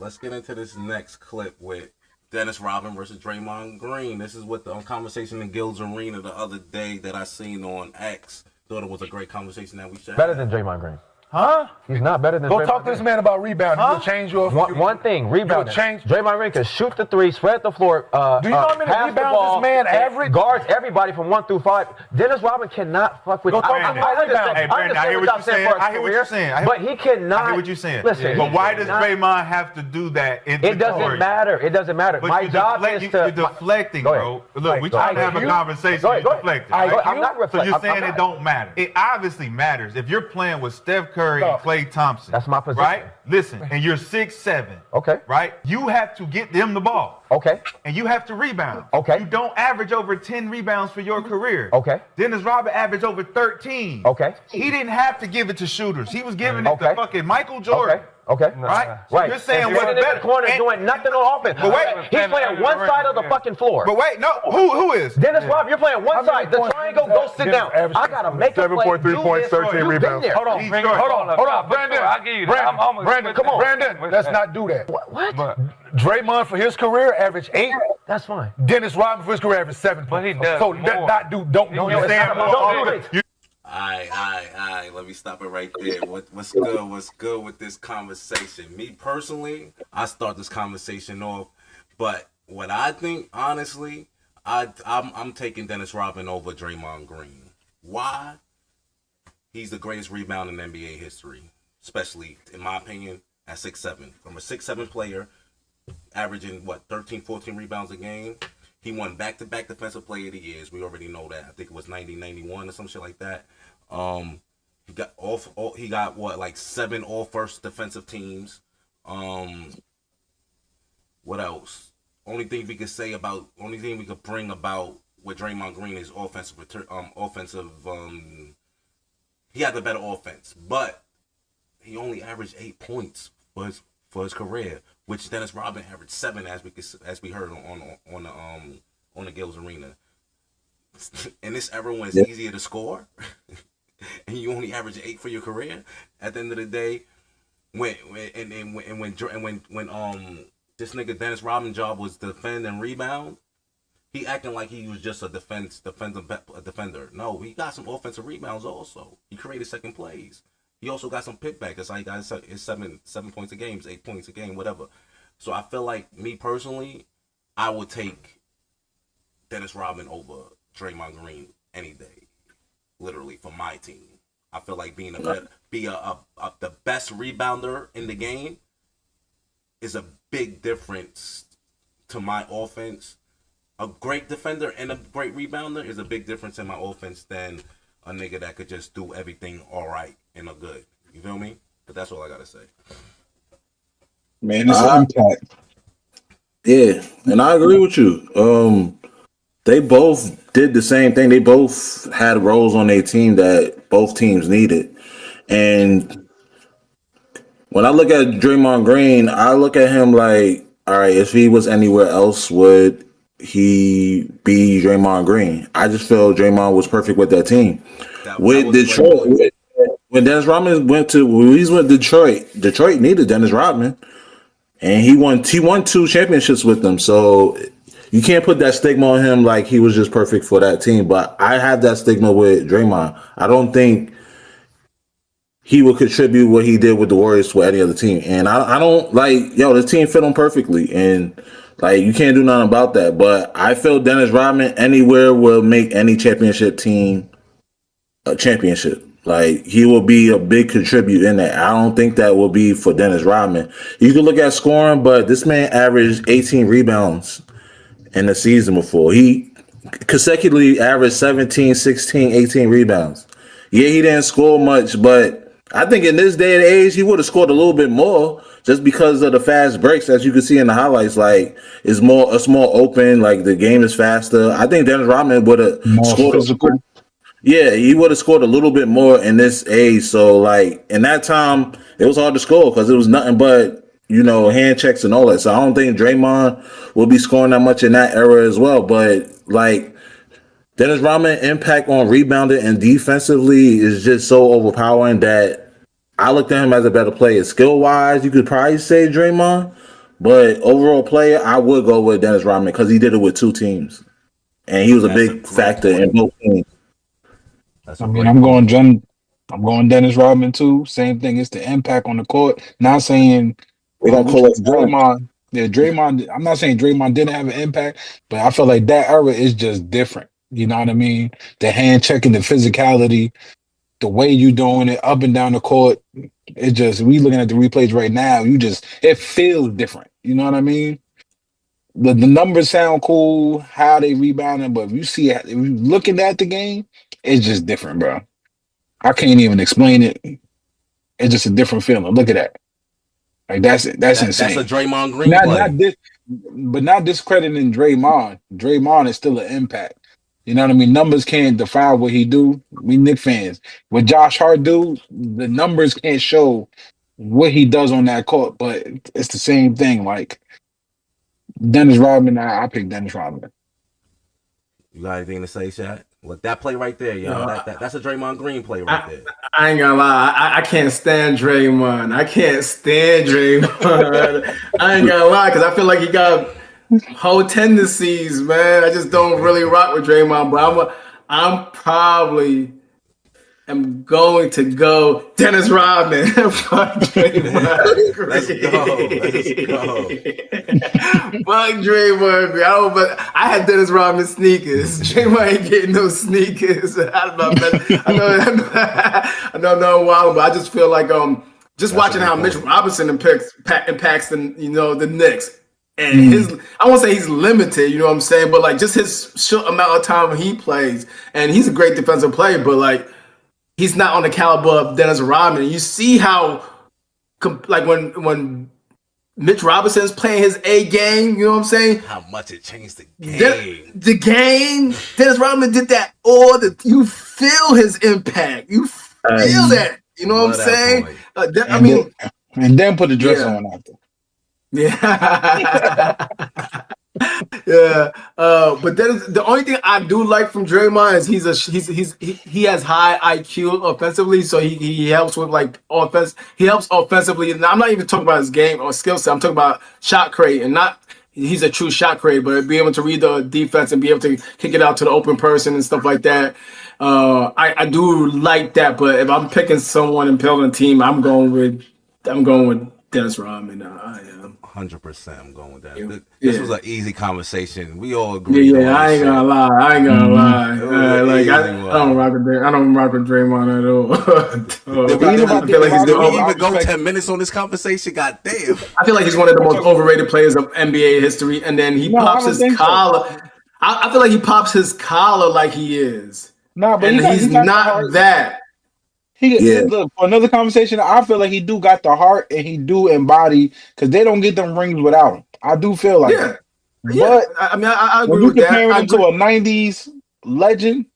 let's get into this next clip with Dennis Rodman versus Draymond Green. This is what the conversation in Gil's Arena the other day that I seen on X. Thought it was a great conversation that we should Better have. than Draymond Green. Huh? He's not better than Go Draymond talk to this Green. man about rebounding. You'll change your... One thing, rebounding. change- Draymond Green can shoot the three, spread the floor. Do you know how many pass the rebounds ball, this man average? Guards everybody from 1 through 5. Dennis Rodman cannot fuck with... Go talk to him about rebounding. Hey, Brandon, I hear what you're saying. I hear what you're saying. But he cannot... I hear what you're saying. Listen, But why does Draymond have to do that? It doesn't matter. It doesn't matter. But My job is to... You're deflecting, bro. Look, we're trying to have a conversation. You're deflecting. I'm not reflecting. So you're saying it don't matter. It obviously matters. If you're playing with Steph Curry and Klay Thompson. That's my position. Right? Listen, and you're 6'7". Okay. Right? You have to get them the ball. Okay. And you have to rebound. Okay. You don't average over 10 rebounds for your career. Okay. Dennis Rodman averaged over 13. Okay. He didn't have to give it to shooters. He was giving it to fucking Michael Jordan. Okay. Right? So Right. you're saying He's what's sitting in better. the corner doing nothing on offense. But wait. He's playing one side of the fucking floor. But wait, no, who is? Dennis Rodman, you're playing one side. The triangle, go sit down. I gotta make a play. 7.3 points, 13 rebounds. Hold on, Brandon. I'll give you that. Brandon, come on. Brandon, let's not do that. What? Draymond for his career averaged 8. That's fine. Dennis Rodman for his career averaged 7. But he does So more. don't do You're that. saying Don't do it. Alright. Let me stop it right there. What's good? What's good with this conversation? Me personally, I start this conversation off, but what I think, honestly, I'm taking Dennis Rodman over Draymond Green. Why? He's the greatest rebounder in NBA history, especially in my opinion at 6'7". From a 6'7" player, averaging 13, 14 rebounds a game. He won back-to-back Defensive Player of the Years. We already know that. I think it was 90, 91 or some shit like that. He got 7 all-first defensive teams. What else? Only thing we could bring about with Draymond Green is offensive. He had the better offense, but he only averaged 8 points for his career, which Dennis Rodman averaged 7, as we heard on the Gil's Arena. In this era when it's easier to score, and you only average 8 for your career, at the end of the day, when this nigga Dennis Rodman's job was defend and rebound, he acting like he was just a defender. No, he got some offensive rebounds also. He created second plays. He also got some pickback. That's how he got his 7 points a game, 8 points a game, whatever. So I feel like, me personally, I would take Dennis Rodman over Draymond Green any day, literally, for my team. I feel like being the best rebounder in the game is a big difference to my offense. A great defender and a great rebounder is a big difference in my offense than a nigga that could just do everything all right and a good. You feel me? But that's all I gotta say. Man, it's an impact. Yeah, and I agree with you. They both did the same thing. They both had roles on their team that both teams needed. And when I look at Draymond Green, I look at him like, all right, if he was anywhere else, would he be Draymond Green? I just feel Draymond was perfect with that team. With Detroit, when Dennis Rodman went to Detroit needed Dennis Rodman, and he won 2 championships with them. So you can't put that stigma on him like he was just perfect for that team. But I have that stigma with Draymond. I don't think he would contribute what he did with the Warriors to any other team. And I don't this team fit him perfectly. And you can't do nothing about that. But I feel Dennis Rodman anywhere will make any championship team a championship. He will be a big contributor in that. I don't think that will be for Dennis Rodman. You can look at scoring, but this man averaged 18 rebounds in the season before. He consecutively averaged 17, 16, 18 rebounds. Yeah, he didn't score much, but I think in this day and age, he would have scored a little bit more just because of the fast breaks, as you can see in the highlights. It's more open. The game is faster. I think Dennis Rodman would have scored physical. Yeah, he would have scored a little bit more in this age. So, in that time, it was hard to score because it was nothing but, hand checks and all that. So, I don't think Draymond will be scoring that much in that era as well. But, Dennis Rodman's impact on rebounding and defensively is just so overpowering that I looked at him as a better player. Skill wise, you could probably say Draymond, but overall player, I would go with Dennis Rodman because he did it with 2 teams, and he was a big factor in both teams. I'm going Dennis Rodman too. Same thing. It's the impact on the court. Not saying They don't call us Draymond. Yeah, Draymond. I'm not saying Draymond didn't have an impact, but I feel like that era is just different. You know what I mean? The hand checking, the physicality, the way you doing it up and down the court. It just, we looking at the replays right now. It feels different. You know what I mean? The numbers sound cool, how they rebounding, but if you looking at the game, it's just different, bro. I can't even explain it. It's just a different feeling. Look at that. Like that's insane. That's a Draymond Green play. But not discrediting Draymond. Draymond is still an impact. You know what I mean? Numbers can't define what he do. We Knicks fans. What Josh Hart do, the numbers can't show what he does on that court. But it's the same thing. Like Dennis Rodman, I pick Dennis Rodman. You got anything to say, Shaq? Look, that play right there, yo. That's a Draymond Green play right there. I ain't gonna lie. I can't stand Draymond. I ain't gonna lie, because I feel like he got whole tendencies, man. I just don't really rock with Draymond, but I'm probably am going to go Dennis Rodman. Fuck Draymond Green. Let's go. Fuck Draymond Green. But I had Dennis Rodman sneakers. Draymond ain't getting no sneakers. I know wild, but I just feel like just watching how Mitch Robinson impacts the Knicks. And I won't say he's limited, you know what I'm saying, but like just his short amount of time he plays, and he's a great defensive player, but like he's not on the caliber of Dennis Rodman. You see how, like when Mitch Robinson's playing his A game, you know what I'm saying? How much it changed the game. The game, Dennis Rodman did that you feel his impact. You feel that. You know what I'm saying? And then put the dress on after. Yeah. Yeah. But then the only thing I do like from Draymond is he has high IQ offensively, so he helps with like offense. He helps offensively. And I'm not even talking about his game or skill set. I'm talking about shot create, and not he's a true shot creator, but be able to read the defense and be able to kick it out to the open person and stuff like that. I do like that, but if I'm picking someone and building a team, I'm going with Dennis Rodman. I am 100%. I'm going with that. This was an easy conversation. We all agree. Yeah, I ain't gonna lie. I don't rock with Draymond at all. Did we even go 10 minutes on this conversation? God damn. I feel like he's one of the most overrated players of NBA history, and then he pops his collar. So. I feel like he pops his collar like he is. No, but he's not that. Look, for another conversation, I feel like he do got the heart and he do embody, because they don't get them rings without him. I do feel like that. But I mean, I agree with that. When you compare him to a 90s legend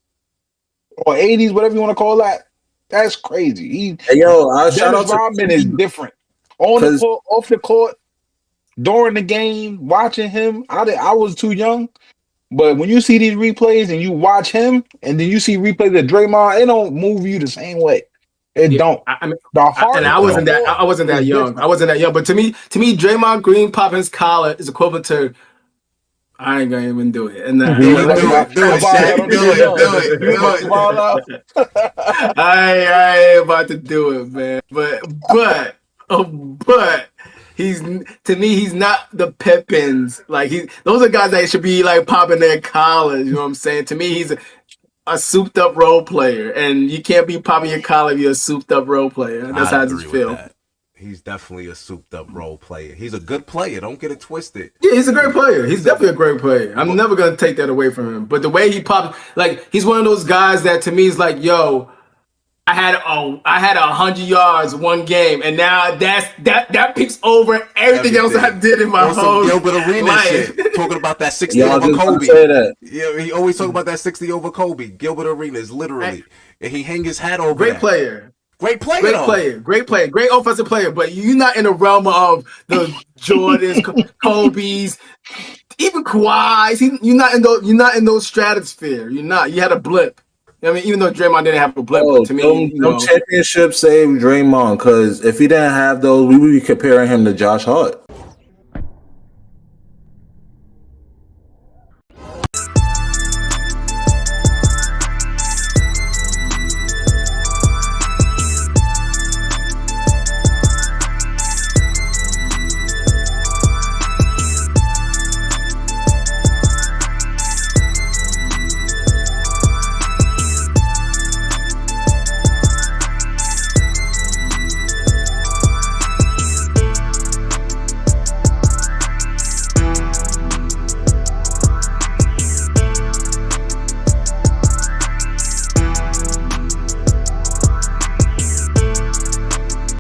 or 80s, whatever you want to call that, that's crazy. Dennis Rodman is different. On the court, off the court, during the game, watching him, I was too young. But when you see these replays and you watch him, and then you see replays of Draymond, it don't move you the same way. It don't. I mean, I wasn't that young. I wasn't that young. But to me, Draymond Green popping his collar is equivalent to. I ain't gonna even do it. And do it. I ain't about to do it, man. But he's not the Pippins. Like those are guys that should be like popping their collars. You know what I'm saying? To me, he's a souped up role player, and you can't be popping your collar if you're a souped up role player. That's how I just feel. He's definitely a souped up role player. He's a good player. Don't get it twisted. Yeah, he's a great player. He's definitely a great player. I'm never gonna take that away from him. But the way he pops, like he's one of those guys that to me is like, yo, I had 100 yards one game, and now that picks over everything else I did in my whole Gilbert Arena life. Shit. Talking about that 60 over Kobe. Yeah, he always talk about that 60 over Kobe. Gilbert Arenas, literally, and he hang his hat over. Great player. Great player, great offensive player. But you're not in the realm of the Jordans, Kobe's, even Kawhi's. You're not in those stratosphere. You're not. You had a blip. I mean, even though Draymond didn't have a blip, Oh, but to me, them championships saved Draymond because if he didn't have those, we would be comparing him to Josh Hart.